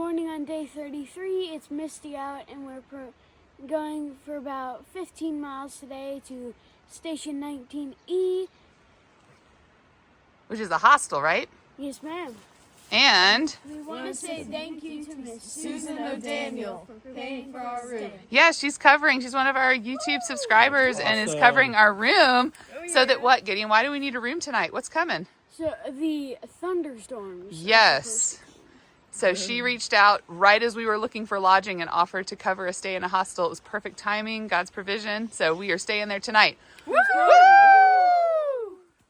morning on day 33. It's misty out and we're going for about 15 miles today to Station 19E. Which is a hostel, right? Yes, ma'am. And we want to say thank you to Miss Susan O'Daniel for paying for our room. Yeah, she's covering. She's one of our YouTube subscribers and is covering our room. So that what, Gideon? Why do we need a room tonight? What's coming? So the thunderstorms. Yes. So she reached out right as we were looking for lodging and offered to cover a stay in a hostel. It was perfect timing, God's provision. So we are staying there tonight. Woo!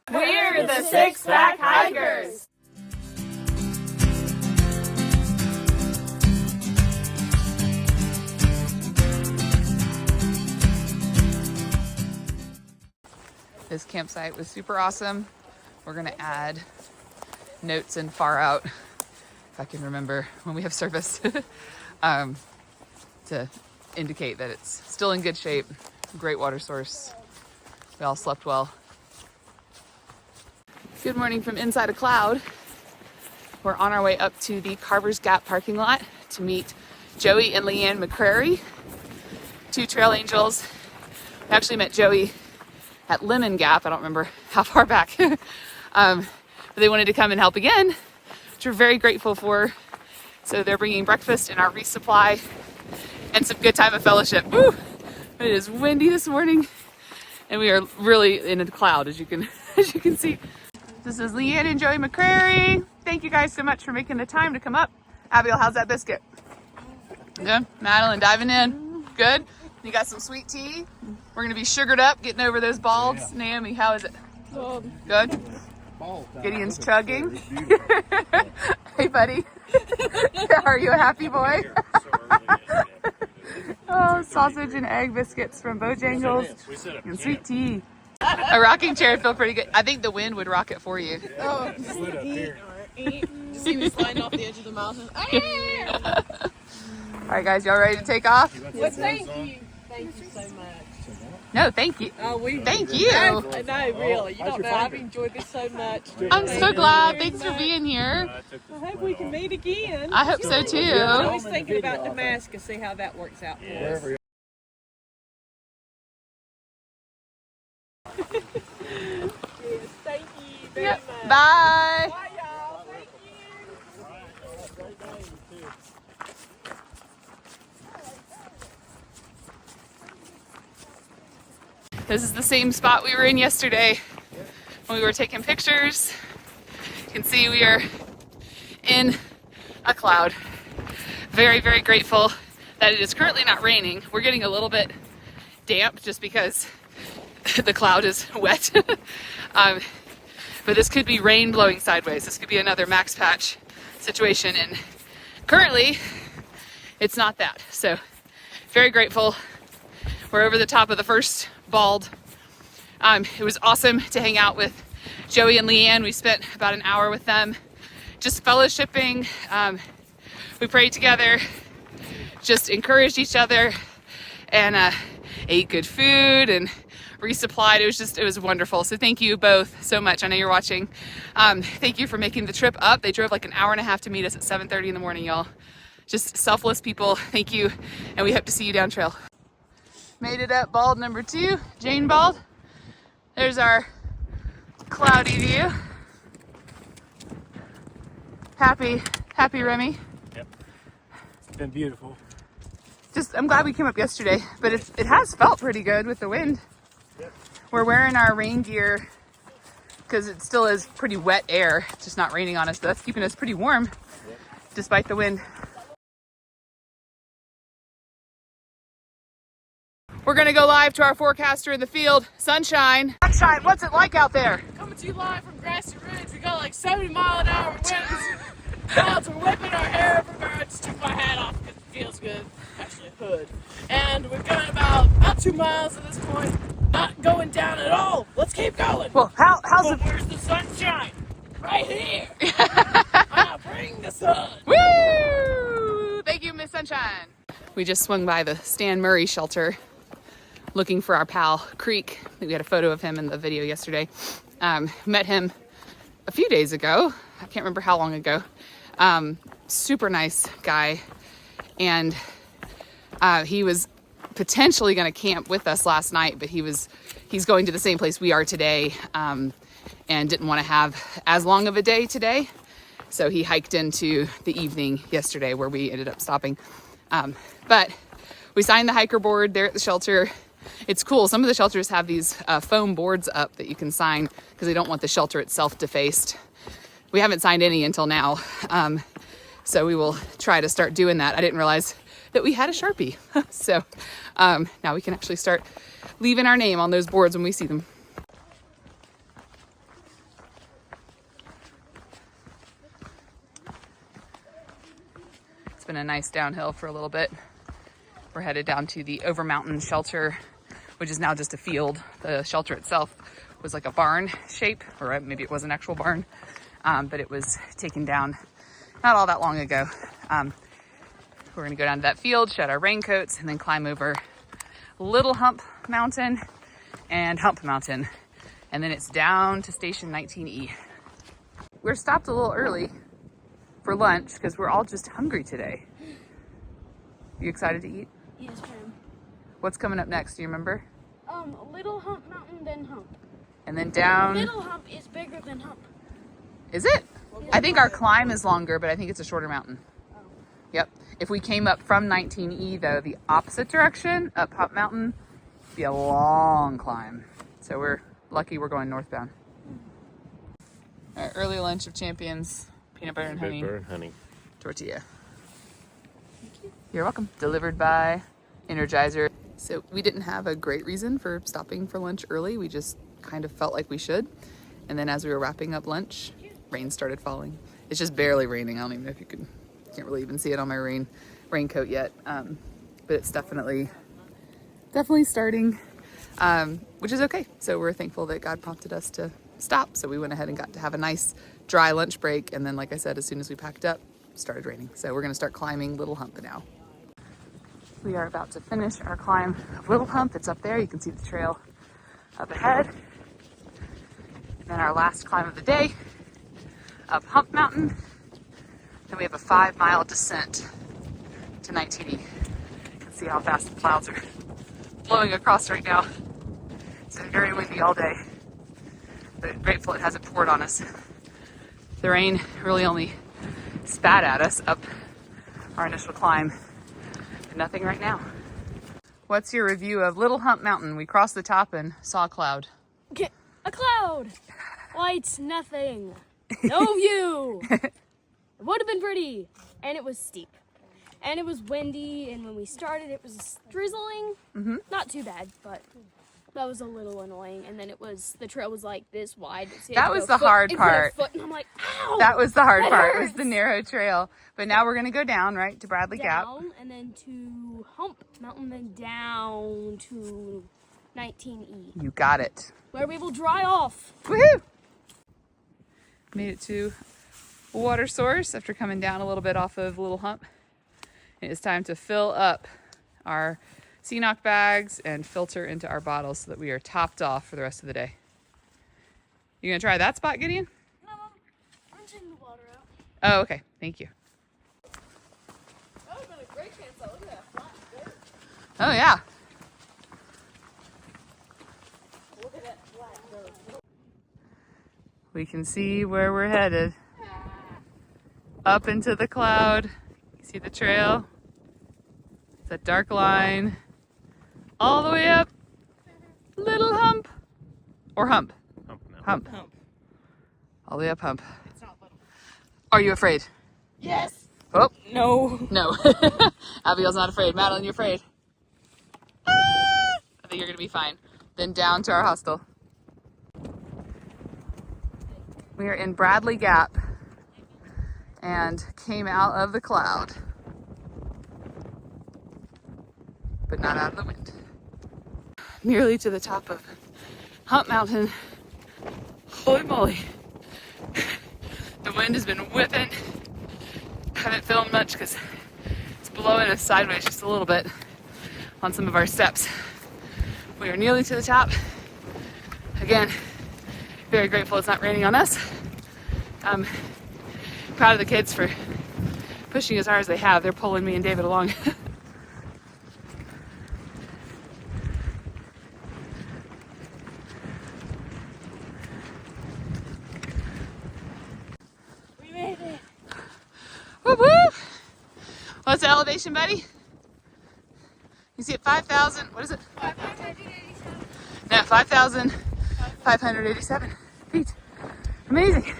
We're the Six Pack Hikers. This campsite was super awesome. We're gonna add notes and far out, if I can remember when we have service, to indicate that it's still in good shape. Great water source. We all slept well. Good morning from inside a cloud. We're on our way up to the Carver's Gap parking lot to meet Joey and Leann McCrary, two trail angels. We actually met Joey at Lemon Gap. I don't remember how far back. But they wanted to come and help again, which we're very grateful for. So they're bringing breakfast and our resupply and some good time of fellowship. Woo! It is windy this morning and we are really in a cloud, as you can see. This is Leann and Joey McCrary. Thank you guys so much for making the time to come up. Abigail, how's that biscuit? Good. Madeline, diving in. Good. You got some sweet tea. We're gonna be sugared up, getting over those balds. Yeah. Naomi, how is it? Good. Gideon's chugging. Hey, buddy. Are you a happy boy? Oh, sausage and egg biscuits from Bojangles and sweet tea. A rocking chair would feel pretty good. I think the wind would rock it for you. Oh, just see me sliding off the edge of the mountain. All right, guys, y'all ready to take off? Well, thank you. Thank you so much. No, thank you. Thank you. No, really. You don't know. I've enjoyed this so much. I'm so glad. Thanks for being here. I hope we can meet again. I hope so too. I'm always thinking about Damascus, see how that works out for us. Yes, thank you very much. Bye. Bye, y'all. Thank you. This is the same spot we were in yesterday when we were taking pictures. You can see we are in a cloud. Very, very grateful that it is currently not raining. We're getting a little bit damp just because the cloud is wet. But this could be rain blowing sideways. This could be another max patch situation. And currently it's not that. So very grateful. We're over the top of the first bald. It was awesome to hang out with Joey and Leann. We spent about an hour with them just fellowshipping. We prayed together, just encouraged each other, and ate good food and resupplied. It was wonderful. So thank you both so much. I know you're watching. Thank you for making the trip up. They drove like an hour and a half to meet us at 7:30 in the morning, y'all. Just selfless people. Thank you. And we hope to see you down trail. Made it up bald number 2, Jane Bald. There's our cloudy view. Happy Remy. Yep. It's been beautiful. I'm glad we came up yesterday, but it has felt pretty good with the wind. Yep. We're wearing our rain gear because it still is pretty wet air. It's just not raining on us, but that's keeping us pretty warm despite the wind. We're gonna go live to our forecaster in the field. Sunshine. Sunshine, what's it like out there? Coming to you live from Grassy Ridge. We got like 70-mile-an-hour winds. Clouds are whipping our hair everywhere. I just took my hat off because it feels good. Actually, a hood. And we've got about 2 miles at this point. Not going down at all. Let's keep going. Well, how's it? Where's the sunshine? Right here. Bring the sun. Woo! Thank you, Miss Sunshine. We just swung by the Stan Murray shelter looking for our pal Creek. We had a photo of him in the video yesterday. Met him a few days ago. I can't remember how long ago. super nice guy, and he was potentially going to camp with us last night, but he's going to the same place we are today, and didn't want to have as long of a day today. So he hiked into the evening yesterday where we ended up stopping. But we signed the hiker board there at the shelter. It's cool. Some of the shelters have these foam boards up that you can sign because they don't want the shelter itself defaced. We haven't signed any until now. So we will try to start doing that. I didn't realize that we had a Sharpie. So now we can actually start leaving our name on those boards when we see them. It's been a nice downhill for a little bit. We're headed down to the Over Mountain shelter, which is now just a field. The shelter itself was like a barn shape, or maybe it was an actual barn, but it was taken down not all that long ago. We're gonna go down to that field, shed our raincoats, and then climb over Little Hump Mountain and Hump Mountain. And then it's down to Station 19E. We're stopped a little early for lunch because we're all just hungry today. You excited to eat? Yes, ma'am. What's coming up next? Do you remember? Little Hump Mountain, then Hump. And then down. Little Hump is bigger than Hump. Is it? I think our climb is longer, but I think it's a shorter mountain. Oh. Yep. If we came up from 19E, though, the opposite direction, up Hump Mountain, it'd be a long climb. So we're lucky we're going northbound. Our early lunch of champions, peanut butter and honey. Peanut butter and honey. Tortilla. Thank you. You're welcome. Delivered by Energizer. So we didn't have a great reason for stopping for lunch early. We just kind of felt like we should. And then as we were wrapping up lunch, rain started falling. It's just barely raining. I don't even know if you can't really even see it on my raincoat yet. But it's definitely starting, which is okay. So we're thankful that God prompted us to stop. So we went ahead and got to have a nice dry lunch break. And then, like I said, as soon as we packed up, it started raining. So we're gonna start climbing Little Hump now. We are about to finish our climb of Little Hump. It's up there. You can see the trail up ahead. And then our last climb of the day, up Hump Mountain. Then we have a 5-mile descent to 19E. You can see how fast the clouds are blowing across right now. It's been very windy all day, but grateful it hasn't poured on us. The rain really only spat at us up our initial climb, but nothing right now. What's your review of Little Hump Mountain? We crossed the top and saw a cloud. A cloud! Lights, nothing. No view! It would have been pretty. And it was steep. And it was windy, and when we started it was drizzling. Not too bad, but that was a little annoying. And then the trail was like this wide. So that was the hard part. And I'm like, ow! That was the hard part, hurts. was the narrow trail. But now we're gonna go down, right, to Bradley Gap. Down, and then to Hump Mountain, then down to 19E. You got it. Where we will dry off. Woohoo! Made it to a water source after coming down a little bit off of Little Hump. It is time to fill up our CNOC bags and filter into our bottles so that we are topped off for the rest of the day. You gonna try that spot, Gideon? No, I'm rinsing the water out. Oh, okay. Thank you. That would have been a great chance. Look at that flat dirt. Oh, yeah. Look at that flat dirt. We can see where we're headed. Up into the cloud. You see the trail? It's a dark line. All the way up. Little Hump. Or Hump. Hump. All the way up Hump. It's not little. Are you afraid? Yes. Oh. No. No. Abigail's not afraid. Madeline, you afraid? Ah! I think you're going to be fine. Then down to our hostel. We are in Bradley Gap and came out of the cloud, but not out of the wind. Nearly to the top of Hump Mountain. Holy moly. The wind has been whipping. Haven't filmed much because it's blowing us sideways just a little bit on some of our steps. We are nearly to the top. Again, very grateful it's not raining on us. I'm proud of the kids for pushing as hard as they have. They're pulling me and David along. We made it. Whoop whoop! What's the elevation, buddy? You see it 5,000, what is it? 587. No, 5,587 feet. Amazing.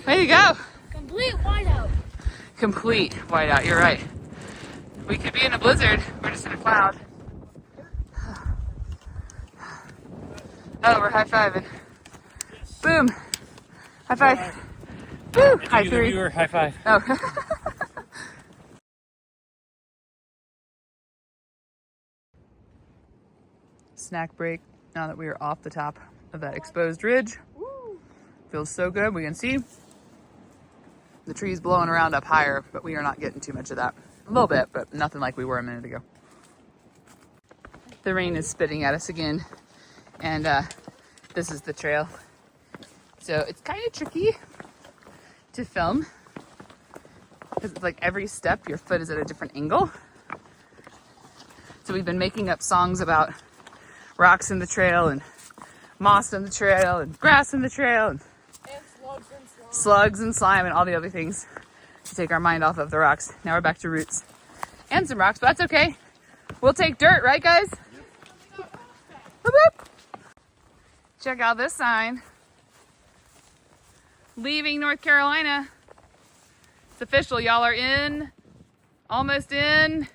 Way to go. Complete whiteout. Complete whiteout, you're right. We could be in a blizzard. We're just in a cloud. Oh, we're high-fiving. Boom. High five. Woo. High You, the three. viewer, high five. Oh. Snack break now that we are off the top of that exposed ridge. Feels so good. We can see the trees blowing around up higher, but we are not getting too much of that. A little bit, but nothing like we were a minute ago. The rain is spitting at us again, and this is the trail. So it's kind of tricky to film because it's like every step your foot is at a different angle. So we've been making up songs about rocks in the trail and moss in the trail and grass in the trail and slugs and slime and all the other things to take our mind off of the rocks. Now we're back to roots and some rocks, but that's okay. We'll take dirt, right guys? Whoop, whoop. Check out this sign. Leaving North Carolina. It's official. Y'all are in, almost in.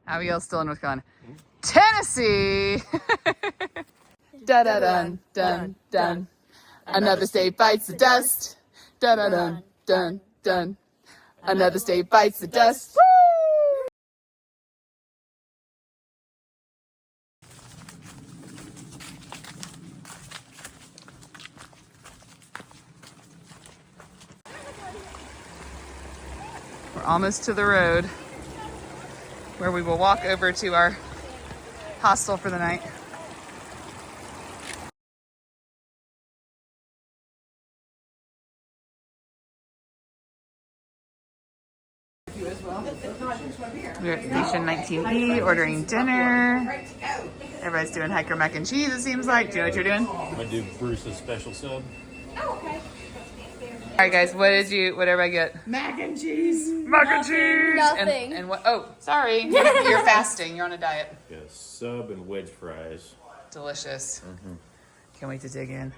Abigail's still in North Carolina. Tennessee. Da da dun dun dun. Another state bites the dust. Da da dun dun dun. Another state bites the dust. Woo! We're almost to the road where we will walk over to our hostel for the night. We're at Station 19E ordering dinner. Everybody's doing hiker mac and cheese, it seems like. Do you know what you're doing? I'm gonna do Bruce's special sub. All right, guys, what did everybody get? Mac and cheese. Mac and cheese! Nothing. And what? Oh, sorry. You're fasting. You're on a diet. Yeah, sub and wedge fries. Delicious. Can't wait to dig in.